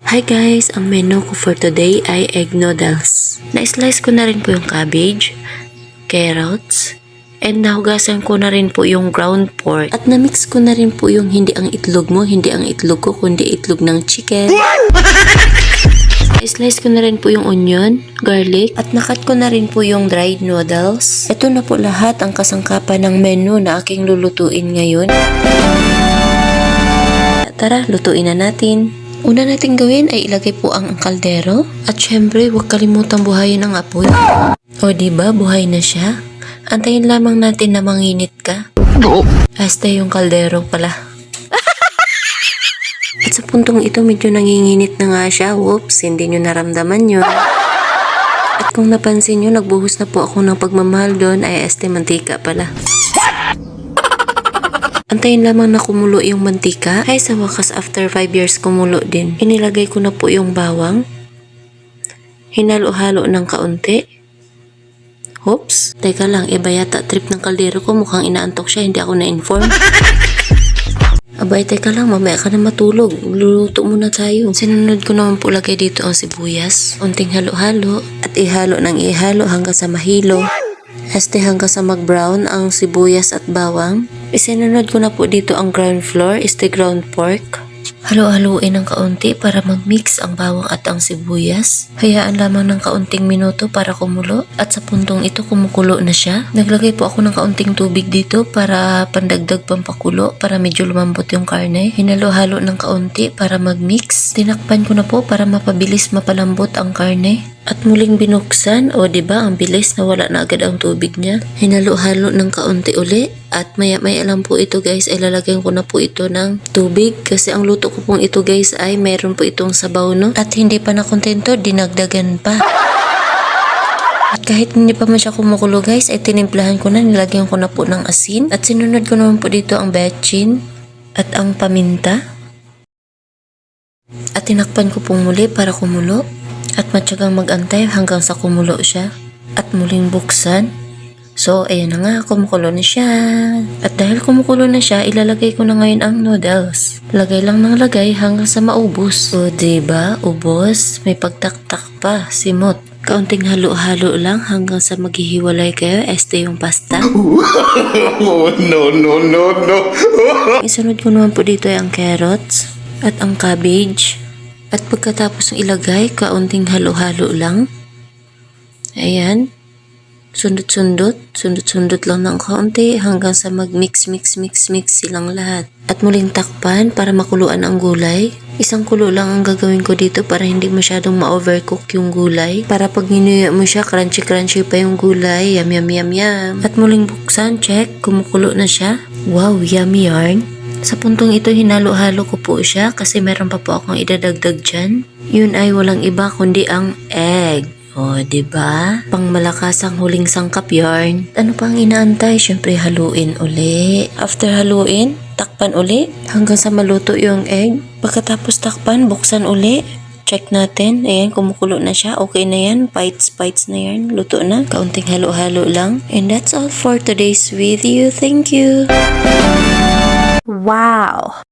Hi guys! Ang menu ko for today ay egg noodles. Na-slice ko na rin po yung cabbage, carrots, and nahugasan ko na rin po yung ground pork. At na-mix ko na rin po yung hindi ang itlog mo, hindi ang itlog ko, kundi itlog ng chicken. Na-slice ko na rin po yung onion, garlic, at nakat ko na rin po yung dried noodles. Ito na po lahat ang kasangkapan ng menu na aking lulutuin ngayon. Tara, lutuin na natin. Una nating gawin ay ilagay po ang kaldero. At syempre, huwag kalimutang buhayin ang apoy. O diba, buhay na siya? Antayin lamang natin na manginit ka. Hasta yung kaldero pala. At sa puntong ito, medyo nanginginit na nga siya. Whoops, hindi nyo naramdaman yun. At kung napansin nyo, nagbuhos na po ako ng pagmamahal doon ay mantika pala. Antayin lamang na kumulo yung mantika. Ay sa wakas after 5 years kumulo din. Inilagay ko na po yung bawang. Hinalo-halo ng kaunti. Oops, teka lang, iba yata trip ng kaldero ko. Mukhang inaantok siya, hindi ako na-inform. Abay, teka lang, mamaya ka na matulog. Luluto muna tayo. Sinunod ko naman po lagay dito ang sibuyas. Unting halo-halo at ihalo ng ihalo hanggang sa mahilo. Hanggang sa mag-brown ang sibuyas at bawang. Isinunod ko na po dito ang ground floor, ground pork. Halo-haluin ng kaunti para mag-mix ang bawang at ang sibuyas. Hayaan lamang ng kaunting minuto para kumulo. At sa puntong ito kumukulo na siya. Naglagay po ako ng kaunting tubig dito para pandagdag pampakulo para medyo lumambot yung karne. Hinalo-halo ng kaunti para mag-mix. Tinakpan ko na po para mapabilis mapalambot ang karne. At muling binuksan, o diba ang bilis na wala na agad ang tubig niya. Hinalo-halo ng kaunti uli. At maya-maya lang po ito guys, ay lalagyan ko na po ito ng tubig. Kasi ang luto ko pong ito guys ay meron po itong sabaw no. At hindi pa nakontento, dinagdagan pa. At kahit hindi pa man siya kumukulo guys, ay tinimplahan ko na, nilagyan ko na po ng asin. At sinunod ko naman po dito ang betchin at ang paminta. At tinakpan ko pong muli para kumulo. At matyagang mag-antay hanggang sa kumulo siya. At muling buksan. So, ayan na nga, kumukulo na siya. At dahil kumukulo na siya, ilalagay ko na ngayon ang noodles. Lagay lang ng lagay hanggang sa maubos. O, diba? Ubos. May pagtaktak pa. Simot. Kaunting halo-halo lang hanggang sa maghihiwalay kayo. Yung pasta. Oh, no. Isunod ko naman po dito ay ang carrots at ang cabbage. At pagkatapos ng ilagay, kaunting halo-halo lang. Ayan. Sundot-sundot lang ng kaunti hanggang sa mag-mix silang lahat. At muling takpan para makuluan ang gulay. Isang kulo lang ang gagawin ko dito para hindi masyadong ma-overcook yung gulay. Para pag ninuya mo siya, crunchy pa yung gulay. Yum. At muling buksan, check, kumukulo na siya. Wow, yummy yarn. Sa puntong ito, hinalo-halo ko po siya kasi meron pa po akong idadagdag dyan. Yun ay walang iba kundi ang egg. O, diba? Pangmalakas ang huling sangkap yarn. Ano pang inaantay? Siyempre, haluin uli. After haluin, takpan uli hanggang sa maluto yung egg. Pagkatapos takpan, buksan uli. Check natin. Ayan, kumukulo na siya. Okay na yan. Bites na yan. Luto na. Kaunting halo-halo lang. And that's all for today's video. Thank you. Wow!